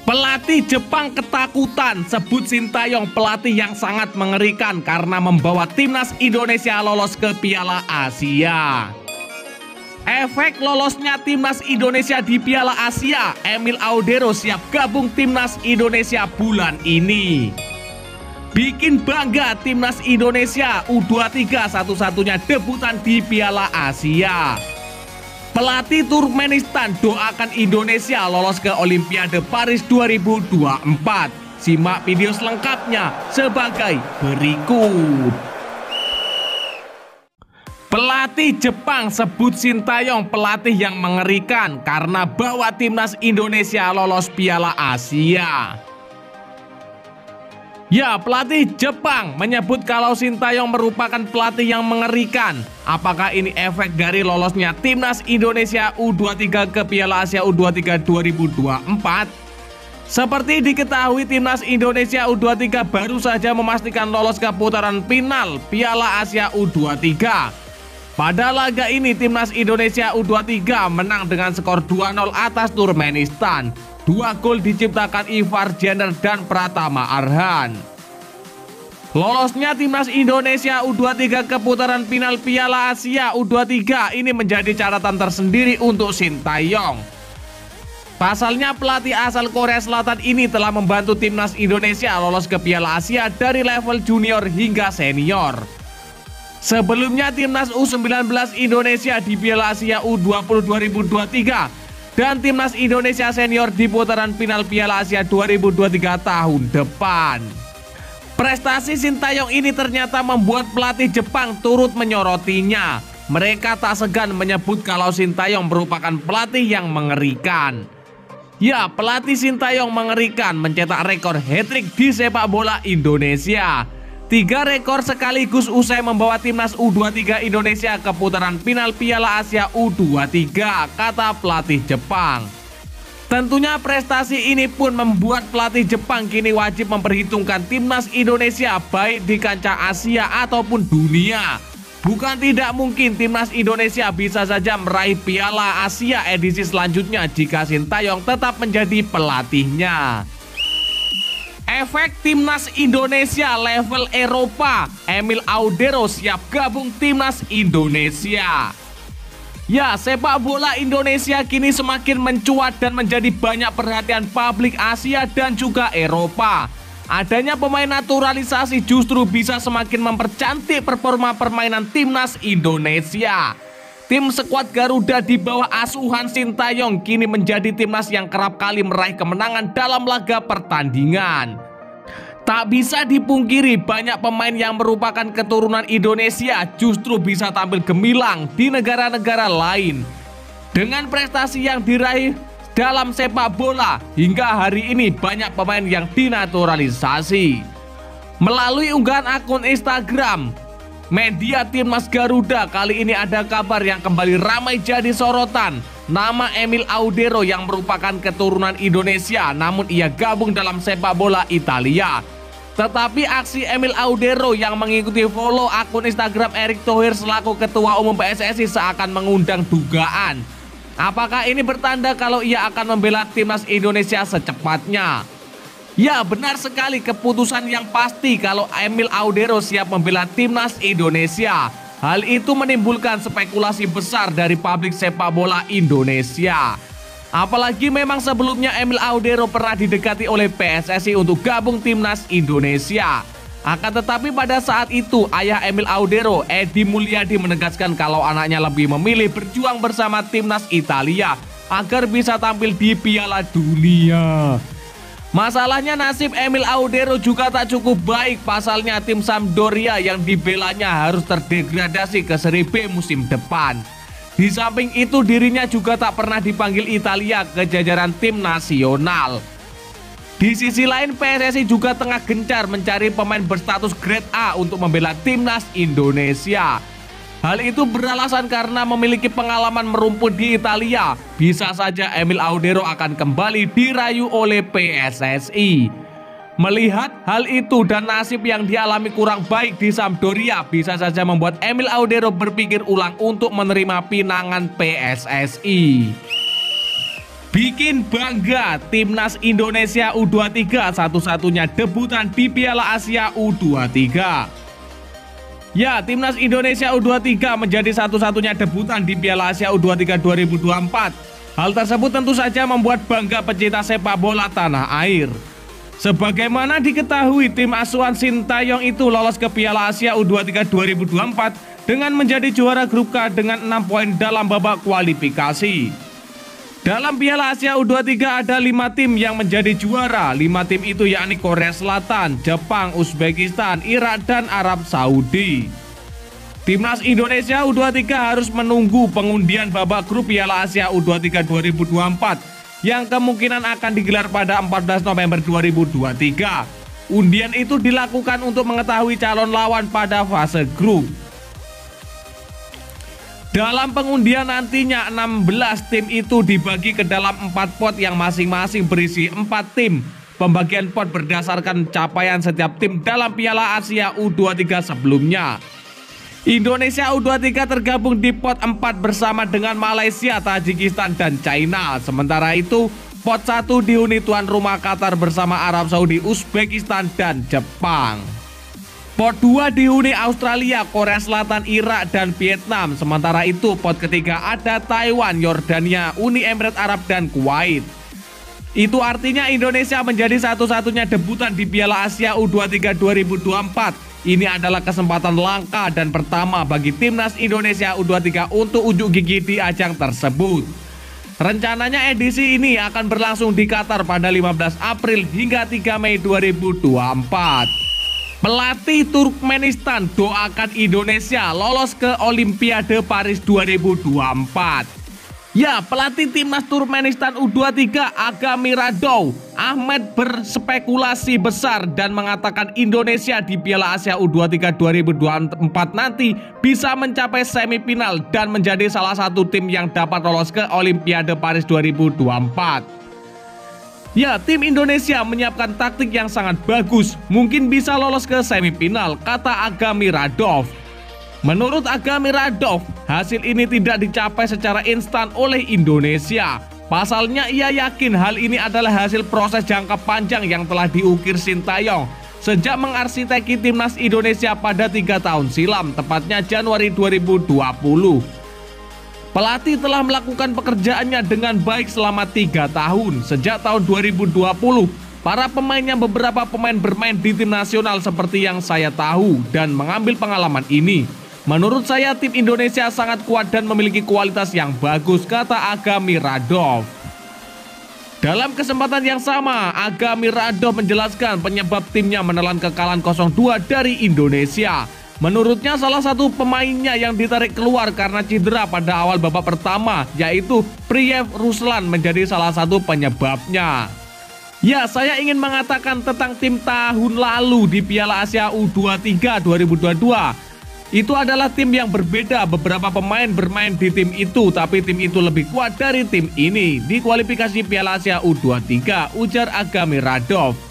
Pelatih Jepang ketakutan, sebut Sintayong pelatih yang sangat mengerikan karena membawa timnas Indonesia lolos ke Piala Asia. Efek lolosnya timnas Indonesia di Piala Asia, Emil Audero siap gabung timnas Indonesia bulan ini. Bikin bangga timnas Indonesia U23 satu-satunya debutan di Piala Asia. Pelatih Turkmenistan doakan Indonesia lolos ke Olimpiade Paris 2024. Simak video selengkapnya sebagai berikut. Pelatih Jepang sebut Sintayong pelatih yang mengerikan karena bawa timnas Indonesia lolos Piala Asia. Ya, pelatih Jepang menyebut kalau Sintayong merupakan pelatih yang mengerikan. Apakah ini efek dari lolosnya timnas Indonesia U23 ke Piala Asia U23 2024? Seperti diketahui, timnas Indonesia U23 baru saja memastikan lolos ke putaran final Piala Asia U23. Pada laga ini, timnas Indonesia U23 menang dengan skor 2-0 atas Turkmenistan. 2 gol diciptakan Ivar Jenner dan Pratama Arhan. Lolosnya timnas Indonesia U23 ke putaran final Piala Asia U23 ini menjadi catatan tersendiri untuk Sintayong. Pasalnya pelatih asal Korea Selatan ini telah membantu timnas Indonesia lolos ke Piala Asia dari level junior hingga senior. Sebelumnya timnas U19 Indonesia di Piala Asia U20 2023 dan timnas Indonesia senior di putaran final Piala Asia 2023 tahun depan. Prestasi Sintayong ini ternyata membuat pelatih Jepang turut menyorotnya. Mereka tak segan menyebut kalau Sintayong merupakan pelatih yang mengerikan. Ya, pelatih Sintayong mengerikan, mencetak rekor hat-trick di sepak bola Indonesia. 3 rekor sekaligus usai membawa timnas U23 Indonesia ke putaran final Piala Asia U23, kata pelatih Jepang. Tentunya prestasi ini pun membuat pelatih Jepang kini wajib memperhitungkan timnas Indonesia baik di kancah Asia ataupun dunia. Bukan tidak mungkin timnas Indonesia bisa saja meraih Piala Asia edisi selanjutnya jika Sintayong tetap menjadi pelatihnya. Efek timnas Indonesia level Eropa, Emil Audero siap gabung timnas Indonesia. Ya, sepak bola Indonesia kini semakin mencuat dan menjadi banyak perhatian publik Asia dan juga Eropa. Adanya pemain naturalisasi justru bisa semakin mempercantik performa permainan timnas Indonesia. Tim skuad Garuda di bawah asuhan Sintayong kini menjadi timnas yang kerap kali meraih kemenangan dalam laga pertandingan. Tak bisa dipungkiri, banyak pemain yang merupakan keturunan Indonesia justru bisa tampil gemilang di negara-negara lain. Dengan prestasi yang diraih dalam sepak bola, hingga hari ini banyak pemain yang dinaturalisasi. Melalui unggahan akun Instagram media Timnas Garuda, kali ini ada kabar yang kembali ramai jadi sorotan. Nama Emil Audero yang merupakan keturunan Indonesia namun ia gabung dalam sepak bola Italia. Tetapi aksi Emil Audero yang mengikuti follow akun Instagram Erick Thohir selaku Ketua Umum PSSI seakan mengundang dugaan. Apakah ini bertanda kalau ia akan membela timnas Indonesia secepatnya? Ya, benar sekali, keputusan yang pasti kalau Emil Audero siap membela timnas Indonesia. Hal itu menimbulkan spekulasi besar dari publik sepak bola Indonesia. Apalagi memang sebelumnya Emil Audero pernah didekati oleh PSSI untuk gabung timnas Indonesia. Akan tetapi pada saat itu ayah Emil Audero, Edi Mulyadi, menegaskan kalau anaknya lebih memilih berjuang bersama timnas Italia agar bisa tampil di Piala Dunia. Masalahnya nasib Emil Audero juga tak cukup baik. Pasalnya tim Sampdoria yang dibelanya harus terdegradasi ke Serie B musim depan. Di samping itu dirinya juga tak pernah dipanggil Italia ke jajaran tim nasional. Di sisi lain PSSI juga tengah gencar mencari pemain berstatus grade A untuk membela timnas Indonesia. Hal itu beralasan karena memiliki pengalaman merumput di Italia. Bisa saja Emil Audero akan kembali dirayu oleh PSSI. Melihat hal itu dan nasib yang dialami kurang baik di Sampdoria, bisa saja membuat Emil Audero berpikir ulang untuk menerima pinangan PSSI. Bikin bangga, Timnas Indonesia U23 satu-satunya debutan di Piala Asia U23. Ya, Timnas Indonesia U23 menjadi satu-satunya debutan di Piala Asia U23 2024. Hal tersebut tentu saja membuat bangga pecinta sepak bola tanah air. Sebagaimana diketahui, tim asuhan Sintayong itu lolos ke Piala Asia U23 2024 dengan menjadi juara grup K dengan 6 poin dalam babak kualifikasi. Dalam Piala Asia U23 ada 5 tim yang menjadi juara. 5 tim itu yakni Korea Selatan, Jepang, Uzbekistan, Irak, dan Arab Saudi. Timnas Indonesia U23 harus menunggu pengundian babak grup Piala Asia U23 2024 yang kemungkinan akan digelar pada 14 November 2023. Undian itu dilakukan untuk mengetahui calon lawan pada fase grup. Dalam pengundian nantinya 16 tim itu dibagi ke dalam 4 pot yang masing-masing berisi 4 tim. Pembagian pot berdasarkan capaian setiap tim dalam Piala Asia U23 sebelumnya. Indonesia U23 tergabung di pot 4 bersama dengan Malaysia, Tajikistan, dan China. Sementara itu, pot 1 dihuni tuan rumah Qatar bersama Arab Saudi, Uzbekistan, dan Jepang. Pot 2 dihuni Australia, Korea Selatan, Irak, dan Vietnam. Sementara itu, pot ketiga ada Taiwan, Yordania, Uni Emirat Arab, dan Kuwait. Itu artinya Indonesia menjadi satu-satunya debutan di Piala Asia U23 2024. Ini adalah kesempatan langka dan pertama bagi Timnas Indonesia U23 untuk unjuk gigi di ajang tersebut. Rencananya edisi ini akan berlangsung di Qatar pada 15 April hingga 3 Mei 2024. Pelatih Turkmenistan doakan Indonesia lolos ke Olimpiade Paris 2024. Ya, pelatih timnas Turkmenistan U23 Agamiradov Ahmed berspekulasi besar dan mengatakan Indonesia di Piala Asia U23 2024 nanti bisa mencapai semifinal dan menjadi salah satu tim yang dapat lolos ke Olimpiade Paris 2024. Ya, tim Indonesia menyiapkan taktik yang sangat bagus, mungkin bisa lolos ke semifinal, kata Agamiradov. Menurut Agamiradov, hasil ini tidak dicapai secara instan oleh Indonesia. Pasalnya ia yakin hal ini adalah hasil proses jangka panjang yang telah diukir Sintayong sejak mengarsiteki timnas Indonesia pada 3 tahun silam, tepatnya Januari 2020. Pelatih telah melakukan pekerjaannya dengan baik selama 3 tahun. Sejak tahun 2020, para pemainnya beberapa pemain bermain di tim nasional seperti yang saya tahu dan mengambil pengalaman ini. Menurut saya tim Indonesia sangat kuat dan memiliki kualitas yang bagus, kata Agamiradov. Dalam kesempatan yang sama, Agamiradov menjelaskan penyebab timnya menelan kekalahan 0-2 dari Indonesia. Menurutnya salah satu pemainnya yang ditarik keluar karena cedera pada awal babak pertama, yaitu Priyev Ruslan menjadi salah satu penyebabnya. Ya, saya ingin mengatakan tentang tim tahun lalu di Piala Asia U23 2022. Itu adalah tim yang berbeda, beberapa pemain bermain di tim itu, tapi tim itu lebih kuat dari tim ini di kualifikasi Piala Asia U23, ujar Agamiradov.